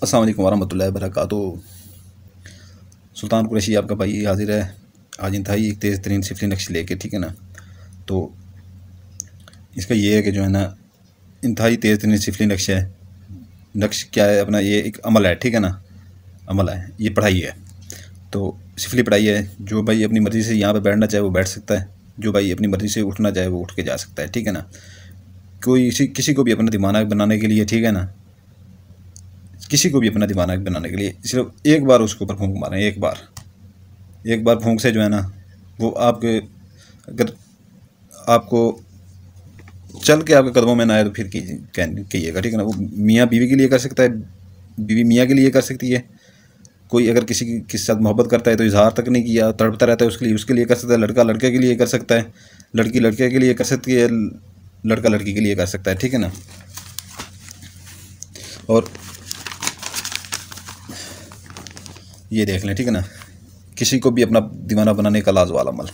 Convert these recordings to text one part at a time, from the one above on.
अस्सलाम वालेकुम वरहमतुल्लाहि वबरकातुहू। सुल्तान कुरैशी आपका भाई हाजिर है आज इंतहाई एक तेज़ तरीन सिफली नक्श लेके, ठीक है ना। तो इसका ये है कि जो है ना इंतहाई तेज़ तरीन सिफली नक्श है। नक्श क्या है अपना, ये एक अमल है, ठीक है ना। अमल है, ये पढ़ाई है। तो सिफली पढ़ाई है। जो भाई अपनी मर्ज़ी से यहाँ पे बैठना चाहे वो बैठ सकता है, जो भाई अपनी मर्ज़ी से उठना चाहे वो उठ के जा सकता है, ठीक है ना। कोई किसी को भी अपना दिमाग बनाने के लिए, ठीक है ना, किसी को भी अपना दिमाग बनाने के लिए सिर्फ एक बार उसके ऊपर फूंक मारें। एक बार फूंक से जो है ना वो आपके, अगर आपको चल के आपके कदमों में ना आए तो फिर कहिएगा, ठीक है ना। वो मियाँ बीवी के लिए कर सकता है, बीवी मियाँ के लिए कर सकती है। कोई अगर किसी साथ मोहब्बत करता है तो इजहार तक नहीं किया, तड़पता रहता है, उसके लिए कर सकता है। लड़का लड़के के लिए कर सकता है, लड़की लड़के के लिए कर सकती है, लड़का लड़की के लिए कर सकता है, ठीक है ना। और ये देख लें, ठीक है ना, किसी को भी अपना दीवाना बनाने का लाजवाल अमल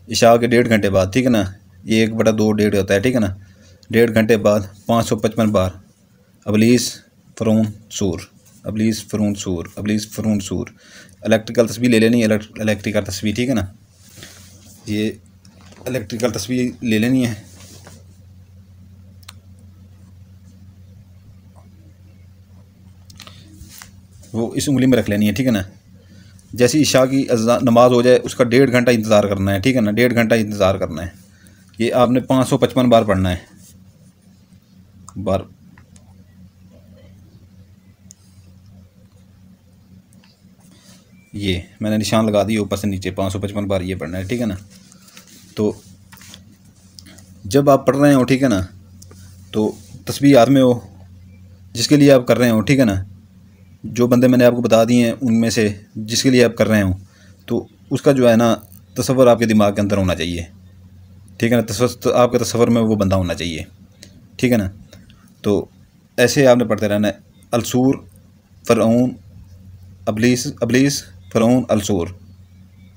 इशा के 1.5 घंटे बाद, ठीक है ना। ये 1/2 1.5 होता है, ठीक है ना। 1.5 घंटे बाद 555 बार अबलीस फ़रून सूर, अबलीस फ़रून सूर, अबलीस फ़रून सूर। इलेक्ट्रिकल तस्बीह ले लेनी है, इलेक्ट्रिकल तस्बीह, ठीक है ना। ये इलेक्ट्रिकल तस्बीह ले लेनी है। वो इस उंगली में रख लेनी है, ठीक है ना। जैसे ईशा की नमाज हो जाए उसका 1.5 घंटा इंतज़ार करना है, ठीक है ना। 1.5 घंटा इंतज़ार करना है। ये आपने 555 बार पढ़ना है बार। ये मैंने निशान लगा दिया ऊपर से नीचे, 555 बार ये पढ़ना है, ठीक है ना। तो जब आप पढ़ रहे हो, ठीक है ना, तो तस्बीह याद में हो जिसके लिए आप कर रहे हो, ठीक है ना। जो बंदे मैंने आपको बता दिए हैं उनमें से जिसके लिए आप कर रहे हो, तो उसका जो है ना तसव्वुर आपके दिमाग के अंदर होना चाहिए, ठीक है ना। आपके तसव्वुर में वो बंदा होना चाहिए, ठीक है ना। तो ऐसे आपने पढ़ते रहना है। अलसूर फ़रऊन अबलीस, अबलीस फ़रऊन अलसूर।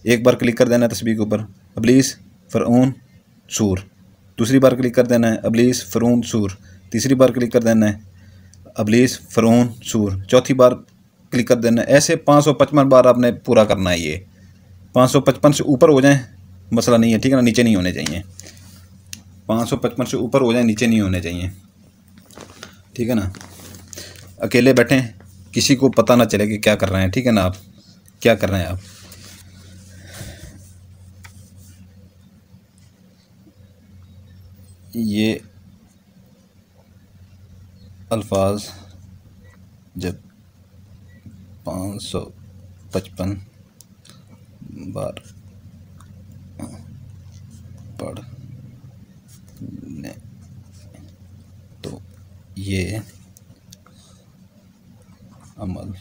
एक बार क्लिक कर देना है तस्बीह के ऊपर, अबलीस फ़रऊन सूर। दूसरी बार क्लिक कर देना है, अबलीस फ़रऊन सूर। तीसरी बार क्लिक कर देना है, अबलीस फ़रऊन सूर। चौथी बार क्लिक कर देना है। ऐसे 555 बार आपने पूरा करना है। ये 555 से ऊपर हो जाए मसला नहीं है, ठीक है ना, नीचे नहीं होने चाहिए। 555 से ऊपर हो जाए, नीचे नहीं होने चाहिए, ठीक है ना। अकेले बैठें, किसी को पता ना चले कि क्या कर रहे हैं, ठीक है ना। आप क्या कर रहे हैं आप। ये अल्फाज जब 555 बार पढ़ लें तो ये अमल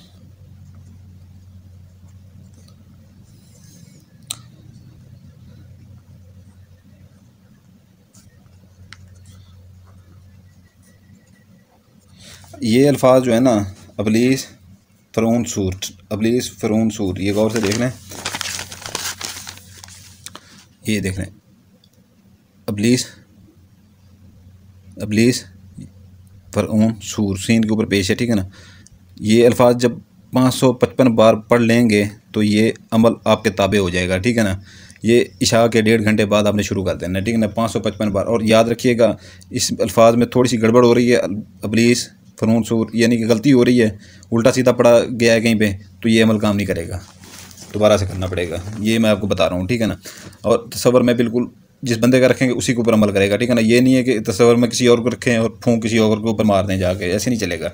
ये अल्फाज जो है ना, अबलीस फ़रऊन सूर, अबलीस फ़रऊन सूर, ये गौर से देख लें। ये देख लें, अबलीस, अबलीस फ़रऊन सूर, सीन के ऊपर पेश है, ठीक है ना। ये अल्फाज जब 555 बार पढ़ लेंगे तो ये अमल आपके ताबे हो जाएगा, ठीक है ना। ये इशा के 1.5 घंटे बाद आपने शुरू कर देना है, ठीक है ना, 555 बार। और याद रखिएगा इस अल्फाज में थोड़ी सी गड़बड़ हो रही है, अबलीस फ़रऊन सूर यानी कि गलती हो रही है, उल्टा सीधा पढ़ा गया है कहीं पे, तो ये अमल काम नहीं करेगा, दोबारा से करना पड़ेगा। ये मैं आपको बता रहा हूँ, ठीक है ना। और तसव्वुर में बिल्कुल जिस बंदे का रखेंगे उसी के ऊपर अमल करेगा, ठीक है ना। ये नहीं है कि तसव्वुर में किसी और को रखें और फूंक किसी और के ऊपर मार दें जाके, ऐसे नहीं चलेगा।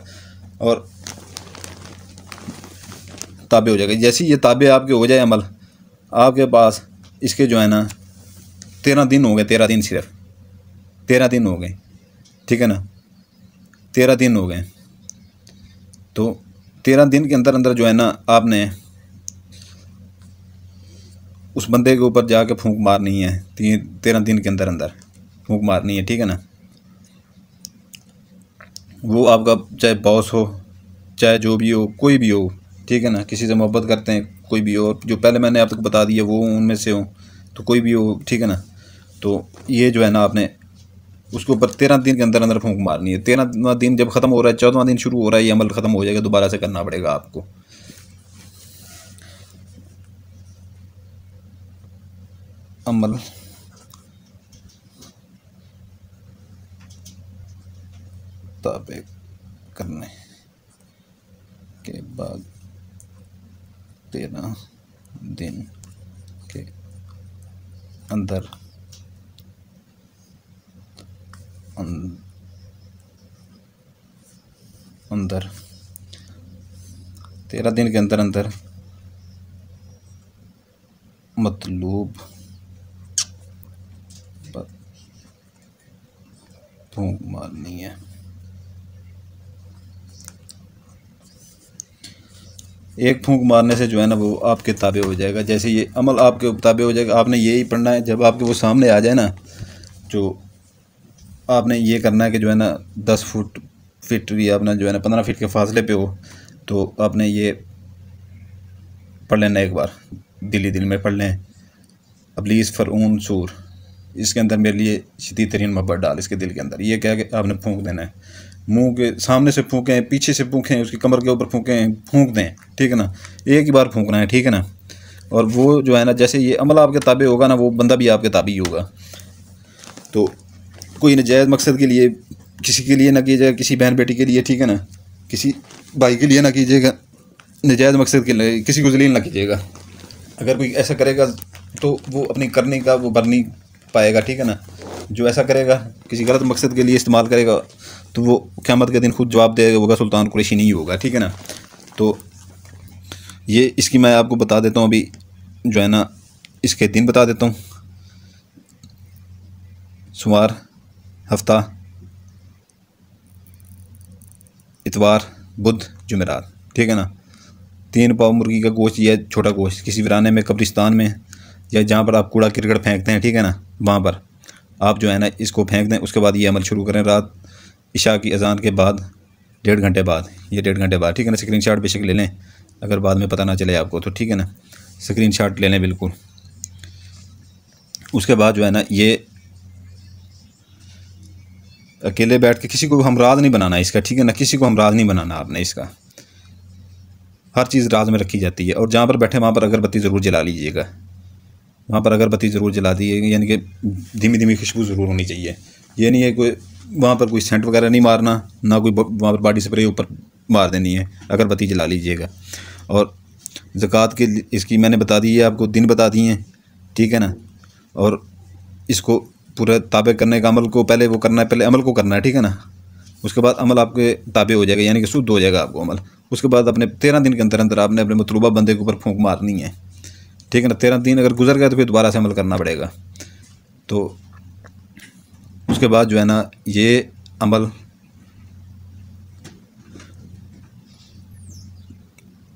और ताबे हो जाएगा। जैसे ये ताबे आपके हो जाए अमल, आपके पास इसके जो है ना 13 दिन हो गए, 13 दिन, सिर्फ 13 दिन हो गए, ठीक है ना। 13 दिन हो गए। तो 13 दिन के अंदर अंदर जो है ना आपने उस बंदे के ऊपर जाके फूंक मारनी है। 13 दिन के अंदर अंदर फूंक मारनी है, ठीक है ना। वो आपका चाहे बॉस हो, चाहे जो भी हो, कोई भी हो, ठीक है ना। किसी से मोहब्बत करते हैं, कोई भी हो, जो पहले मैंने आप तक बता दिया वो उनमें से हो, तो कोई भी हो, ठीक है ना। तो ये जो है ना आपने उसके ऊपर 13 दिन के अंदर अंदर फूंक मारनी है। 13वां दिन जब ख़त्म हो रहा है, 14वां दिन शुरू हो रहा है, ये अमल ख़त्म हो जाएगा, दोबारा से करना पड़ेगा आपको। अमल ताबे करने के बाद 13 दिन के अंदर अंदर 13 दिन के अंदर अंदर मतलूब फूंक मारनी है। एक फूंक मारने से जो है ना वो आपके ताबे हो जाएगा। जैसे ये अमल आपके ताबे हो जाएगा, आपने यही पढ़ना है। जब आपके वो सामने आ जाए ना, जो आपने ये करना है कि जो है ना 10 फीट या अपना जो है ना 15 फीट के फासले पे हो, तो आपने ये पढ़ लेना एक बार, दिल में पढ़ लें, अबलीस फ़रऊन सूर, इसके अंदर मेरे लिए शदीद तरीन मोहब्बत डाल, इसके दिल के अंदर। ये क्या कि आपने फूंक देना है, मुंह के सामने से फूकें, पीछे से फूकें, उसकी कमर के ऊपर फूकें, फूंक दें, ठीक है ना। एक ही बार फूंकना है, ठीक है ना। और वो जो है ना, जैसे ये अमल आपके ताबे होगा ना, वो बंदा भी आपके ताबे ही होगा। तो कोई नजायज़ मकसद के लिए किसी के लिए ना कीजिएगा, किसी बहन बेटी के लिए, ठीक है ना, किसी भाई के लिए ना कीजिएगा, नजायज़ मकसद के लिए किसी को जलील ना कीजिएगा। अगर कोई ऐसा करेगा तो वो अपनी करने का वो भर नहीं पाएगा, ठीक है ना। जो ऐसा करेगा, किसी गलत मकसद के लिए इस्तेमाल करेगा, तो वो क़यामत के दिन खुद जवाब देगा, होगा सुल्तान कुरैशी नहीं होगा, ठीक है ना। तो ये इसकी मैं आपको बता देता हूँ, अभी जो है ना इसके दिन बता देता हूँ। सोमवार, हफ्ता, इतवार, बुध, जुमेरात, ठीक है ना। 3 पाव मुर्गी का गोश्त या छोटा गोश्त किसी वीराने में, कब्रिस्तान में, या जहाँ पर आप कूड़ा करकट फेंकते हैं, ठीक है ना, वहाँ पर आप जो है ना इसको फेंक दें। उसके बाद ये अमल शुरू करें रात इशा की अजान के बाद 1.5 घंटे बाद, ये 1.5 घंटे बाद, ठीक है ना। स्क्रीनशॉट बेशक ले लें, अगर बाद में पता ना चले आपको तो, ठीक है ना, स्क्रीनशॉट ले लें बिल्कुल। उसके बाद जो है ना ये अकेले बैठ के, किसी को हमराज नहीं बनाना इसका, ठीक है ना, किसी को हमराज नहीं बनाना आपने इसका। हर चीज़ राज में रखी जाती है। और जहाँ पर बैठे वहाँ पर अगरबत्ती ज़रूर जला लीजिएगा, वहाँ पर अगरबत्ती ज़रूर जला दीजिएगा, यानी कि धीमी धीमी खुशबू ज़रूर होनी चाहिए। ये नहीं है कोई वहाँ पर कोई सेंट वगैरह नहीं मारना, ना कोई वहाँ पर बॉडी स्प्रे ऊपर मार देनी है, अगरबत्ती जला लीजिएगा। और ज़कात के इसकी मैंने बता दी है आपको, दिन बता दिए हैं, ठीक है ना। और इसको पूरा ताबे करने का अमल को पहले वो करना है, पहले अमल को करना है, ठीक है ना। उसके बाद अमल आपके ताबे हो जाएगा, यानी कि शुद्ध हो जाएगा आपको अमल। उसके बाद अपने 13 दिन के अंदर अंदर आपने अपने मतलूबा बंदे के ऊपर फूंक मारनी है, ठीक है ना। 13 दिन अगर गुजर गया तो फिर दोबारा से अमल करना पड़ेगा। तो उसके बाद जो है ना ये अमल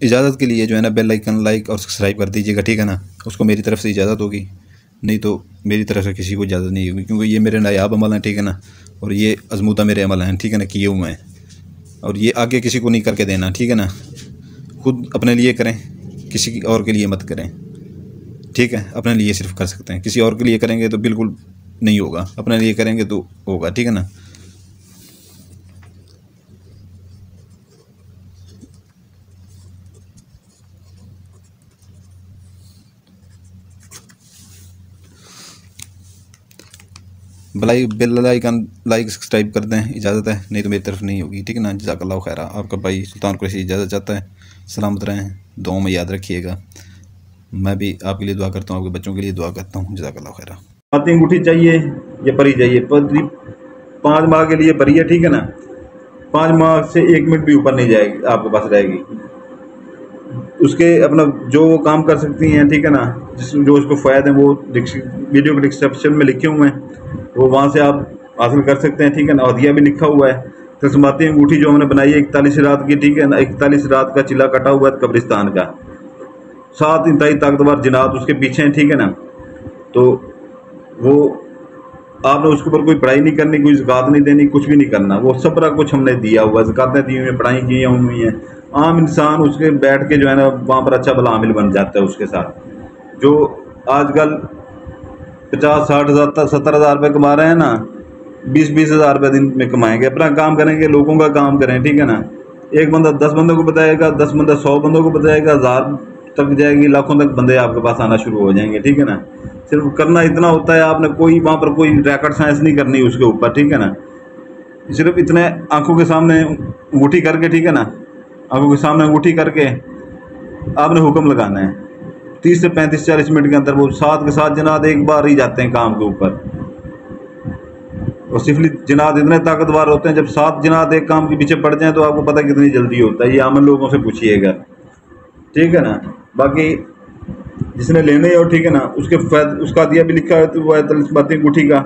इजाज़त के लिए जो है ना बेल आइकन लाइक और सब्सक्राइब कर दीजिएगा, ठीक है ना। उसको मेरी तरफ से इजाज़त होगी, नहीं तो मेरी तरफ से किसी को इजाज़त नहीं होगी, क्योंकि ये मेरे नायाब अमल हैं, ठीक है ना। और ये आज़मूदा मेरे अमल हैं, ठीक है ना, किए हुए हैं। और ये आगे किसी को नहीं करके देना, ठीक है ना। खुद अपने लिए करें, किसी और के लिए मत करें, ठीक है। अपने लिए सिर्फ कर सकते हैं, किसी और के लिए करेंगे तो बिल्कुल नहीं होगा, अपने लिए करेंगे तो होगा, ठीक है ना। बेल आइकन लाइक सब्सक्राइब कर दें, इजाज़त है, नहीं तो मेरी तरफ नहीं होगी, ठीक है ना। जज़ाकल्लाहु खैरा। आपका भाई सुल्तान कुरैशी इजाज़त चाहता है। सलामत रहें, दुआओं में याद रखिएगा। मैं भी आपके लिए दुआ करता हूँ, आपके बच्चों के लिए दुआ करता हूँ। जज़ाकल्लाहु खैरा। बातें अंगूठी चाहिए या परी चाहिए? परी 5 माह के लिए परी है, ठीक है ना। 5 माह से 1 मिनट भी ऊपर नहीं जाएगी, आपके पास रहेगी। उसके अपना जो वो काम कर सकती हैं, ठीक है ना। जो उसको फ़ायदे हैं वो वीडियो के डिस्क्रिप्शन में लिखे हुए हैं, वो वहाँ से आप हासिल कर सकते हैं, ठीक है ना। हदिया भी लिखा हुआ है। तस्माती अंगूठी जो हमने बनाई है 41 रात की, ठीक है ना। 41 रात का चिल्ला कटा हुआ है कब्रिस्तान का, 7 इंतहाई ताकतवर जिनात उसके पीछे हैं, ठीक है ना। तो वो आपने उसके ऊपर कोई पढ़ाई नहीं करनी, कोई ज़कात नहीं देनी, कुछ भी नहीं करना। वो सबरा कुछ हमने दिया हुआ है, ज़कातें दी हुई हैं, पढ़ाई की हुई हैं। आम इंसान उसके बैठ के जो है ना वहाँ पर अच्छा भला आमिल बन जाता है उसके साथ। जो आजकल 50-60 हज़ार 70 हज़ार रुपये कमा रहे हैं ना, 20-20 हज़ार रुपये दिन में कमाएंगे, अपना काम करेंगे, लोगों का काम करें, ठीक है ना। एक बंदा 10 बंदों को बताएगा, 10 बंदा 100 बंदों को बताएगा, 1000 तक जाएगी, लाखों तक बंदे आपके पास आना शुरू हो जाएंगे, ठीक है ना। सिर्फ करना इतना होता है, आपने कोई वहाँ पर कोई रैकेट साइंस नहीं करनी उसके ऊपर, ठीक है ना। सिर्फ इतने आंखों के सामने अंगूठी करके, ठीक है ना, आंखों के सामने अंगूठी करके आपने हुक्म लगाना है। 30 से 35-40 मिनट के अंदर वो 7 के 7 जनाद एक बार ही जाते हैं काम के ऊपर। और सिफली जनाद इतने ताकतवर होते हैं, जब 7 जनाद एक काम के पीछे पड़ जाएं तो आपको पता कितनी जल्दी होता है। ये आम लोगों से पूछिएगा, ठीक है ना। बाकी जिसने लेने हो, ठीक है ना, उसका दिया भी लिखा है तो वो है तलस्माती अंगूठी का।